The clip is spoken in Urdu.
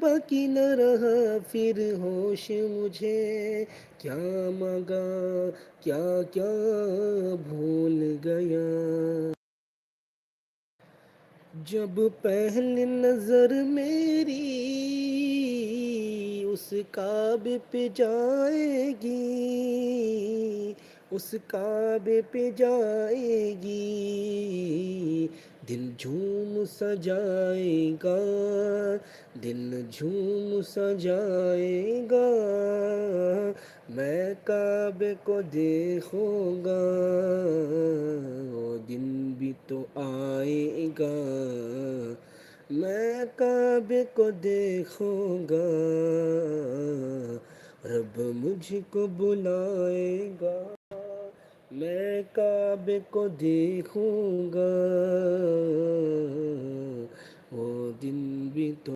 باقی نہ رہا پھر ہوش مجھے، کیا مانگا کیا کیا بھول گیا۔ جب پہلی نظر میری اس کعبے پہ جائے گی، اس کعبے پہ جائے گی، دل جھوم سجائے گا، دل جھوم سجائے گا، میں کعبے کو دیکھوں گا، وہ دن بھی تو آئے گا، میں کعبے کو دیکھوں گا، رب مجھ کو بلائے گا، میں کعبے کو دیکھوں گا، وہ دن بھی تو